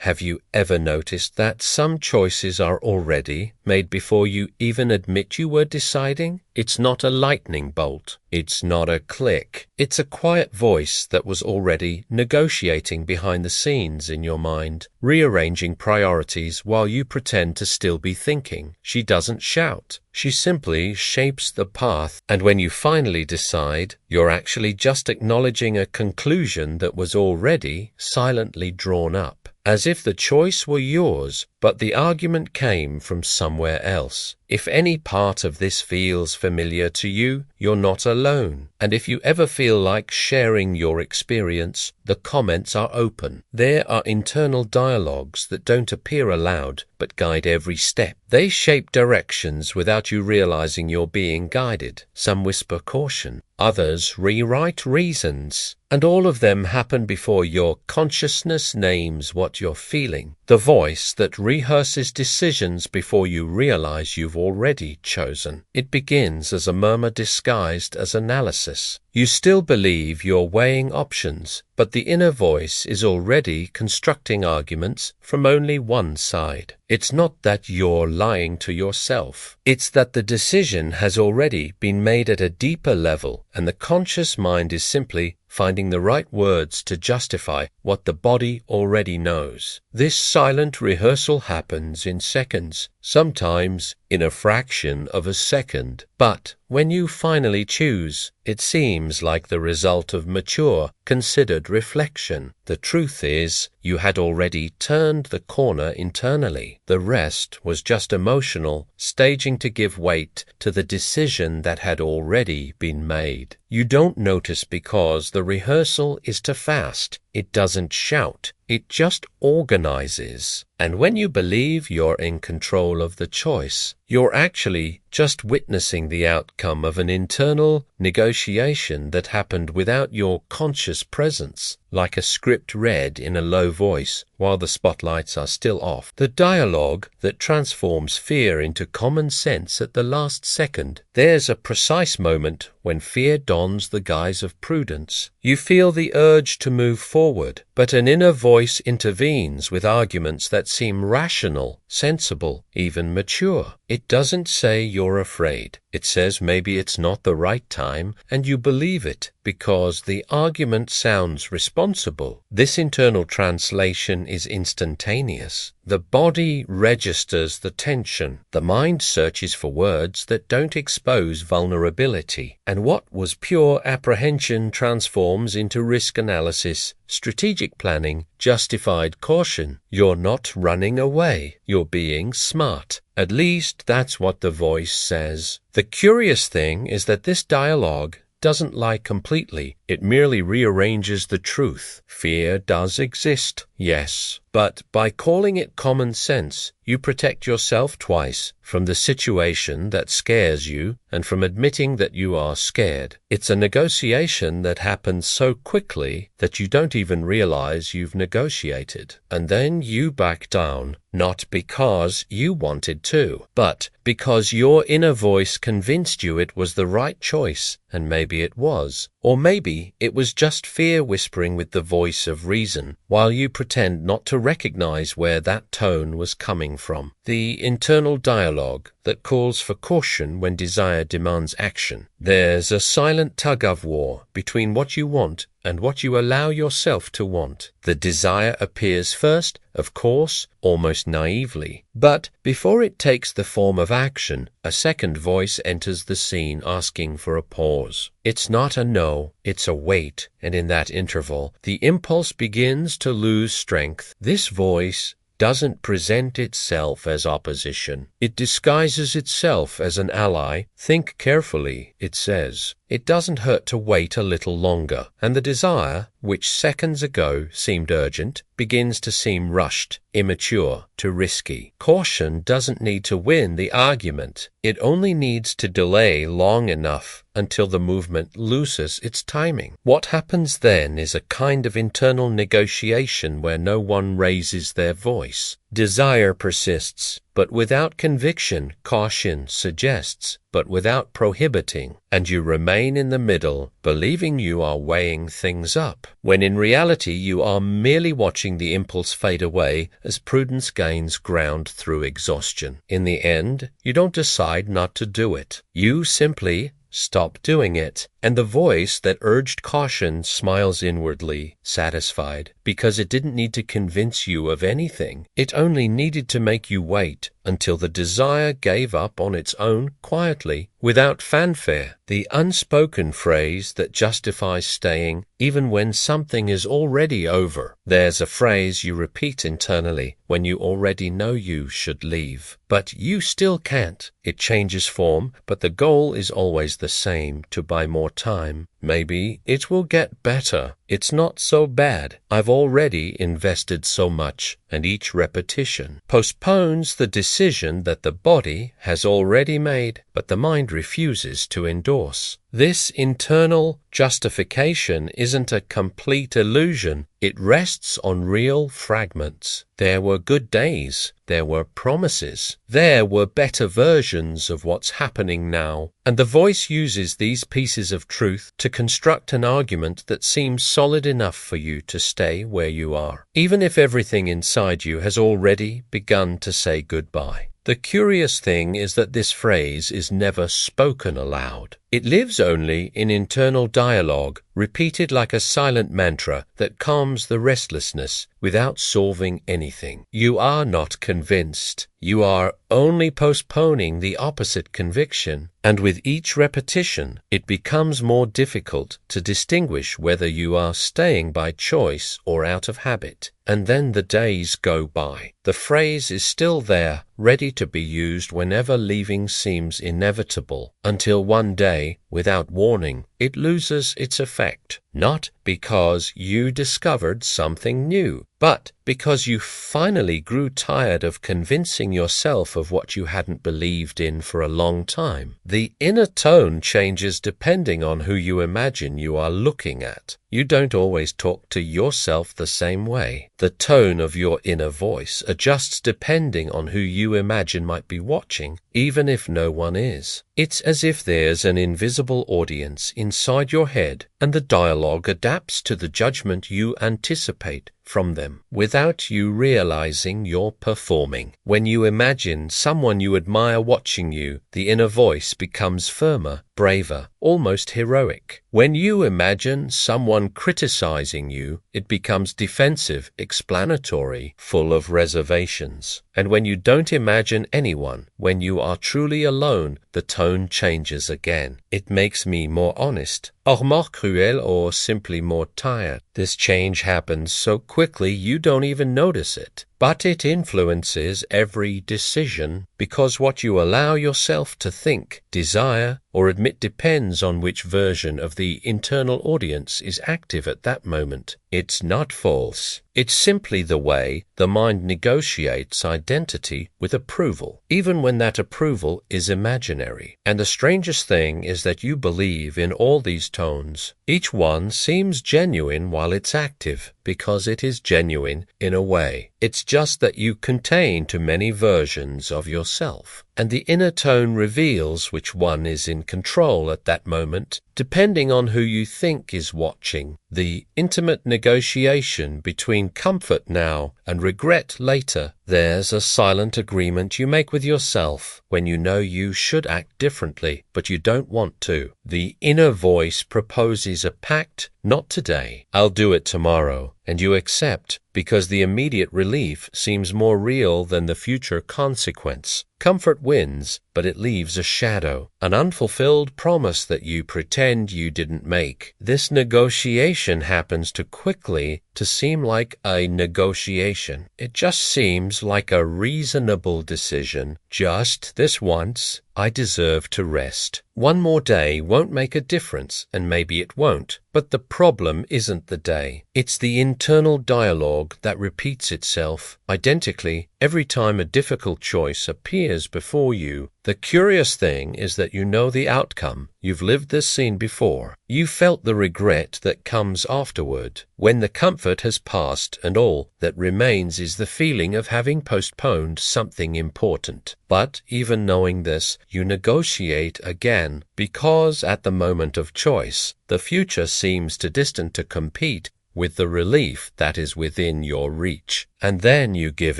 Have you ever noticed that some choices are already made before you even admit you were deciding? It's not a lightning bolt. It's not a click. It's a quiet voice that was already negotiating behind the scenes in your mind, rearranging priorities while you pretend to still be thinking. She doesn't shout. She simply shapes the path, and when you finally decide, you're actually just acknowledging a conclusion that was already silently drawn up, as if the choice were yours, but the argument came from somewhere else. If any part of this feels familiar to you, you're not alone. And if you ever feel like sharing your experience, the comments are open. There are internal dialogues that don't appear aloud, but guide every step. They shape directions without you realizing you're being guided. Some whisper caution, others rewrite reasons, and all of them happen before your consciousness names what you're feeling. The voice that rehearses decisions before you realize you've already chosen. It begins as a murmur disguised as analysis. You still believe you're weighing options, but the inner voice is already constructing arguments from only one side. It's not that you're lying to yourself. It's that the decision has already been made at a deeper level, and the conscious mind is simply finding the right words to justify what the body already knows. This silent rehearsal happens in seconds, sometimes in a fraction of a second. But when you finally choose, it seems like the result of mature, considered reflection. The truth is, you had already turned the corner internally. The rest was just emotional staging to give weight to the decision that had already been made. You don't notice because the rehearsal is too fast. It doesn't shout. It just organizes. And when you believe you're in control of the choice, you're actually just witnessing the outcome of an internal negotiation that happened without your conscious presence, like a script read in a low voice while the spotlights are still off. The dialogue that transforms fear into common sense at the last second. There's a precise moment when fear dons the guise of prudence. You feel the urge to move forward, but an inner voice intervenes with arguments that seem rational, sensible, even mature. It doesn't say you're afraid. It says maybe it's not the right time, and you believe it because the argument sounds responsible. This internal translation is instantaneous. The body registers the tension. The mind searches for words that don't expose vulnerability. And what was pure apprehension transforms into risk analysis, strategic planning, justified caution. You're not running away. You're being smart. At least that's what the voice says. The curious thing is that this dialogue doesn't lie completely. It merely rearranges the truth. Fear does exist, yes, but by calling it common sense, you protect yourself twice, from the situation that scares you and from admitting that you are scared. It's a negotiation that happens so quickly that you don't even realize you've negotiated. And then you back down, not because you wanted to, but because your inner voice convinced you it was the right choice, and maybe it was. Or maybe it was just fear whispering with the voice of reason, while you pretend not to recognize where that tone was coming from. The internal dialogue that calls for caution when desire demands action. There's a silent tug-of-war between what you want and what you allow yourself to want. The desire appears first, of course, almost naively. But before it takes the form of action, a second voice enters the scene asking for a pause. It's not a no, it's a wait, and in that interval, the impulse begins to lose strength. This voice doesn't present itself as opposition. It disguises itself as an ally. Think carefully, it says. It doesn't hurt to wait a little longer, and the desire, which seconds ago seemed urgent, begins to seem rushed, immature, too risky. Caution doesn't need to win the argument. It only needs to delay long enough until the movement loses its timing. What happens then is a kind of internal negotiation where no one raises their voice. Desire persists, but without conviction. Caution suggests, but without prohibiting. And you remain in the middle, believing you are weighing things up, when in reality you are merely watching the impulse fade away as prudence gains ground through exhaustion. In the end, you don't decide not to do it. You simply stop doing it, and the voice that urged caution smiles inwardly, satisfied, because it didn't need to convince you of anything. It only needed to make you wait until the desire gave up on its own quietly, without fanfare. The unspoken phrase that justifies staying even when something is already over. There's a phrase you repeat internally when you already know you should leave, but you still can't. It changes form, but the goal is always the same: to buy more time. Maybe it will get better. It's not so bad. I've already invested so much, and each repetition postpones the decision that the body has already made, but the mind refuses to endorse. This internal justification isn't a complete illusion. It rests on real fragments. There were good days. There were promises. There were better versions of what's happening now. And the voice uses these pieces of truth to construct an argument that seems solid enough for you to stay where you are, even if everything inside you has already begun to say goodbye. The curious thing is that this phrase is never spoken aloud. It lives only in internal dialogue, repeated like a silent mantra that calms the restlessness without solving anything. You are not convinced. You are only postponing the opposite conviction, and with each repetition, it becomes more difficult to distinguish whether you are staying by choice or out of habit. And then the days go by. The phrase is still there, ready to be used whenever leaving seems inevitable, until one day, without warning, it loses its effect. Not because you discovered something new, but because you finally grew tired of convincing yourself of what you hadn't believed in for a long time. The inner tone changes depending on who you imagine you are looking at. You don't always talk to yourself the same way. The tone of your inner voice adjusts depending on who you imagine might be watching, even if no one is. It's as if there's an invisible audience inside your head, and the dialogue adapts to the judgment you anticipate from them without you realizing you're performing. When you imagine someone you admire watching you, the inner voice becomes firmer, braver, almost heroic. When you imagine someone criticizing you, it becomes defensive, explanatory, full of reservations. And when you don't imagine anyone, when you are truly alone, the tone changes again. It makes me more honest, or more cruel, or simply more tired. This change happens so quickly you don't even notice it. But it influences every decision, because what you allow yourself to think, desire, or admit depends on which version of the internal audience is active at that moment. It's not false. It's simply the way the mind negotiates identity with approval, even when that approval is imaginary. And the strangest thing is that you believe in all these tones. Each one seems genuine while it's active, because it is genuine in a way. It's just that you contain too many versions of yourself, and the inner tone reveals which one is in control at that moment, depending on who you think is watching. The intimate negotiation between comfort now and regret later. There's a silent agreement you make with yourself when you know you should act differently, but you don't want to. The inner voice proposes a pact: not today, I'll do it tomorrow, and you accept because the immediate relief seems more real than the future consequence. Comfort wins, but it leaves a shadow, an unfulfilled promise that you pretend you didn't make. This negotiation happens too quickly to seem like a negotiation. It just seems like a reasonable decision. Just this once, I deserve to rest. One more day won't make a difference, and maybe it won't. But the problem isn't the day. It's the internal dialogue that repeats itself identically every time a difficult choice appears before you. The curious thing is that you know the outcome. You've lived this scene before. You felt the regret that comes afterward, when the comfort has passed and all that remains is the feeling of having postponed something important. But even knowing this, you negotiate again, because at the moment of choice, the future seems too distant to compete with the relief that is within your reach. And then you give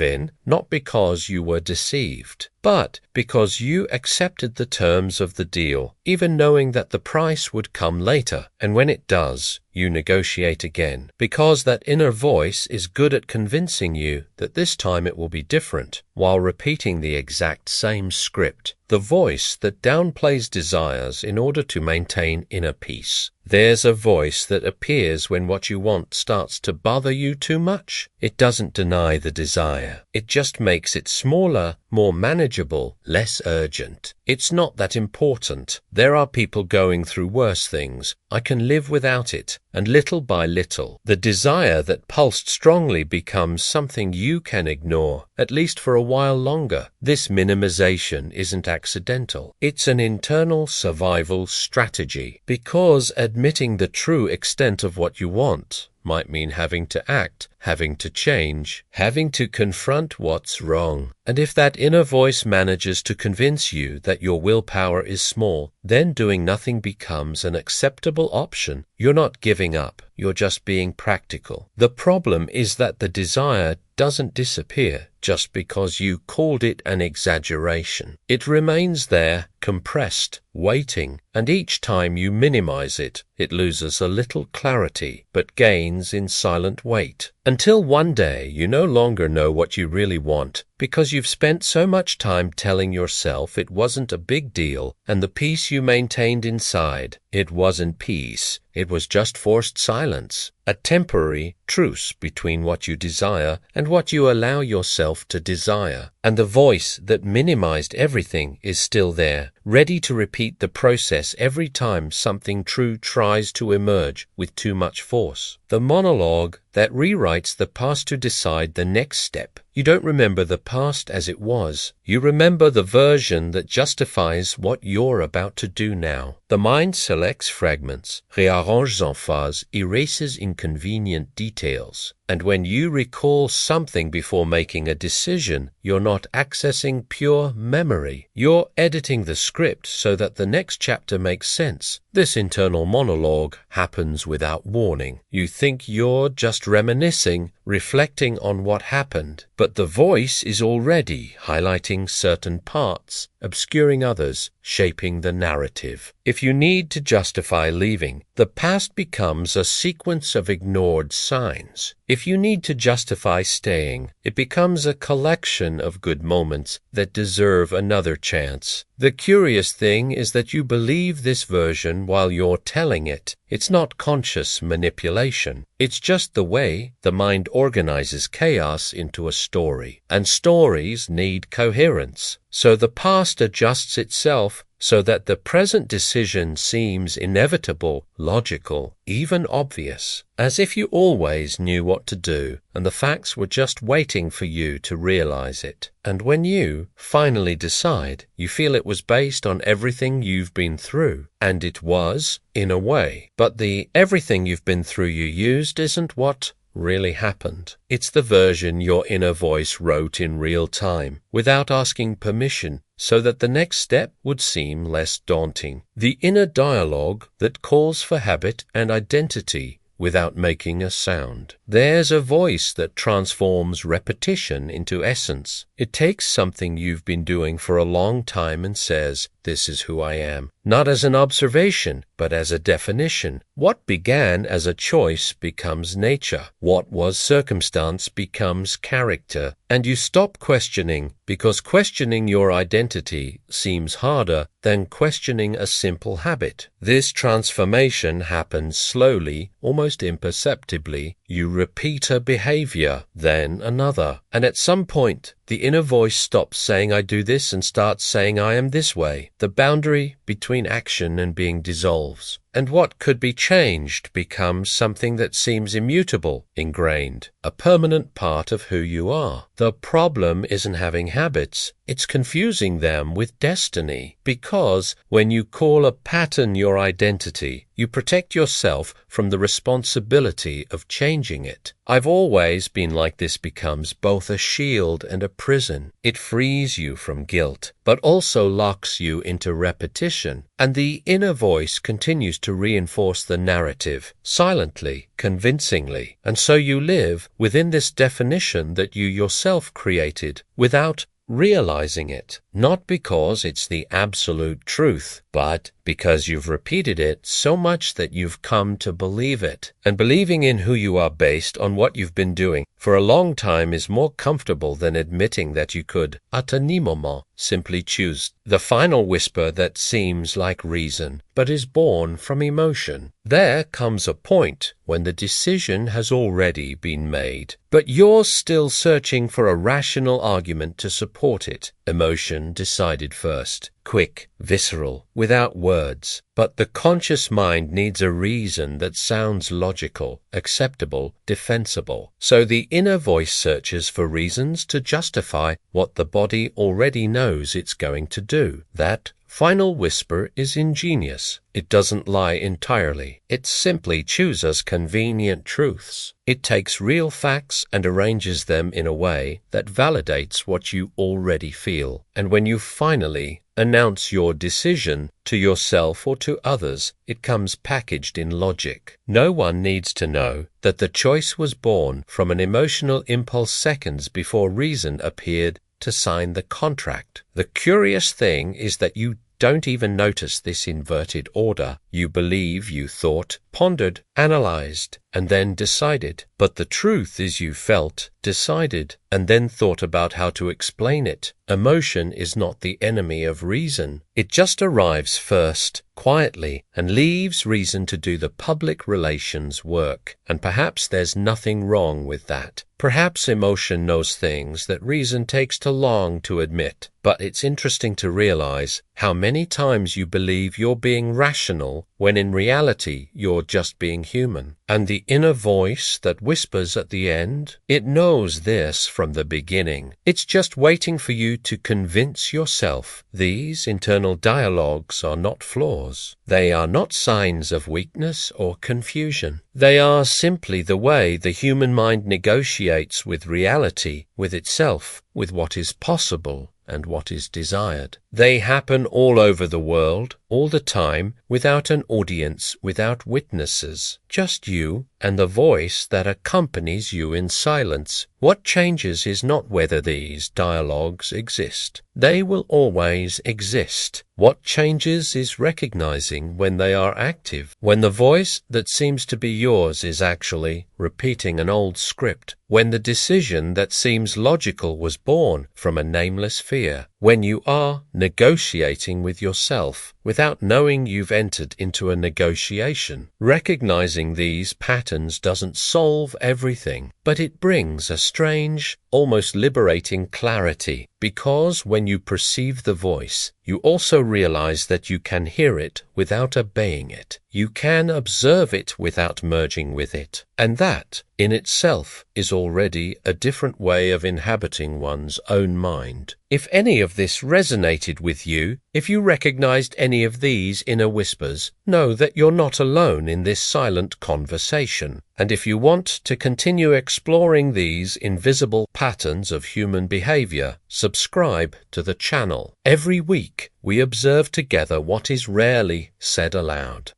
in, not because you were deceived, but because you accepted the terms of the deal, even knowing that the price would come later. And when it does, you negotiate again, because that inner voice is good at convincing you that this time it will be different, while repeating the exact same script. The voice that downplays desires in order to maintain inner peace. There's a voice that appears when what you want starts to bother you too much. It doesn't deny the desire. It just makes it smaller, more manageable, less urgent. It's not that important. There are people going through worse things. I can live without it. And little by little, the desire that pulsed strongly becomes something you can ignore, at least for a while longer. This minimization isn't accidental. It's an internal survival strategy, because admitting the true extent of what you want might mean having to act, having to change, having to confront what's wrong. And if that inner voice manages to convince you that your willpower is small, then doing nothing becomes an acceptable option. You're not giving up, you're just being practical. The problem is that the desire doesn't disappear just because you called it an exaggeration. It remains there, compressed, waiting, and each time you minimize it, it loses a little clarity, but gains in silent weight. Until one day you no longer know what you really want, because you've spent so much time telling yourself it wasn't a big deal, and the peace you maintained inside, it wasn't peace, it was just forced silence, a temporary truce between what you desire and what you allow yourself to desire. And the voice that minimized everything is still there, ready to repeat the process every time something true tries to emerge with too much force. The monologue that rewrites the past to decide the next step. You don't remember the past as it was. You remember the version that justifies what you're about to do now. The mind selects fragments, rearranges emphase, erases inconvenient details. And when you recall something before making a decision, you're not accessing pure memory. You're editing the script so that the next chapter makes sense. This internal monologue happens without warning. You think you're just reminiscing, reflecting on what happened, but the voice is already highlighting certain parts, obscuring others, shaping the narrative. If you need to justify leaving, the past becomes a sequence of ignored signs. If you need to justify staying, it becomes a collection of good moments that deserve another chance. The curious thing is that you believe this version while you're telling it. It's not conscious manipulation. It's just the way the mind organizes chaos into a story. And stories need coherence. So the past adjusts itself so that the present decision seems inevitable, logical, even obvious, as if you always knew what to do and the facts were just waiting for you to realize it. And when you finally decide, you feel it was based on everything you've been through. And it was, in a way. But the everything you've been through you used isn't what really happened. It's the version your inner voice wrote in real time, without asking permission, so that the next step would seem less daunting. The inner dialogue that calls for habit and identity without making a sound. There's a voice that transforms repetition into essence. It takes something you've been doing for a long time and says, "This is who I am." Not as an observation, but as a definition. What began as a choice becomes nature. What was circumstance becomes character. And you stop questioning, because questioning your identity seems harder than questioning a simple habit. This transformation happens slowly, almost imperceptibly. You repeat a behavior, then another. And at some point, the inner voice stops saying, "I do this," and starts saying, "I am this way." The boundary between action and being dissolves. and what could be changed becomes something that seems immutable, ingrained, a permanent part of who you are. The problem isn't having habits, it's confusing them with destiny, because when you call a pattern your identity, you protect yourself from the responsibility of changing it. I've always been like this becomes both a shield and a prison. It frees you from guilt, but also locks you into repetition, and the inner voice continues to reinforce the narrative, silently, convincingly, and so you live within this definition that you yourself created, without realizing it, not because it's the absolute truth, but because you've repeated it so much that you've come to believe it. And believing in who you are based on what you've been doing for a long time is more comfortable than admitting that you could, at any moment, simply choose the final whisper that seems like reason, but is born from emotion. There comes a point when the decision has already been made, but you're still searching for a rational argument to support it. Emotion decided first, quick, visceral, without words. But the conscious mind needs a reason that sounds logical, acceptable, defensible. So the inner voice searches for reasons to justify what the body already knows it's going to do. That final whisper is ingenious. It doesn't lie entirely. It simply chooses convenient truths. It takes real facts and arranges them in a way that validates what you already feel. And when you finally announce your decision to yourself or to others, it comes packaged in logic. No one needs to know that the choice was born from an emotional impulse seconds before reason appeared to sign the contract. The curious thing is that you don't even notice this inverted order. You believe you thought, pondered, analyzed, and then decided. But the truth is you felt, decided, and then thought about how to explain it. Emotion is not the enemy of reason. It just arrives first, quietly, and leaves reason to do the public relations work. And perhaps there's nothing wrong with that. Perhaps emotion knows things that reason takes too long to admit. But it's interesting to realize how many times you believe you're being rational when in reality you're just being human. And the inner voice that whispers at the end, it knows this from the beginning. It's just waiting for you to convince yourself. These internal dialogues are not flaws. They are not signs of weakness or confusion. They are simply the way the human mind negotiates with reality, with itself, with what is possible and what is desired. They happen all over the world, all the time, without an audience, without witnesses, just you and the voice that accompanies you in silence. What changes is not whether these dialogues exist. They will always exist. What changes is recognizing when they are active, when the voice that seems to be yours is actually repeating an old script, when the decision that seems logical was born from a nameless fear, when you are negotiating with yourself without knowing you've entered into a negotiation. Recognizing these patterns doesn't solve everything, but it brings a strange, almost liberating clarity, because when you perceive the voice, you also realize that you can hear it without obeying it. You can observe it without merging with it. And that, in itself, is already a different way of inhabiting one's own mind. If any of this resonated with you, if you recognized any of these inner whispers, know that you're not alone in this silent conversation. And if you want to continue exploring these invisible patterns of human behavior, subscribe to the channel. Every week, we observe together what is rarely said aloud.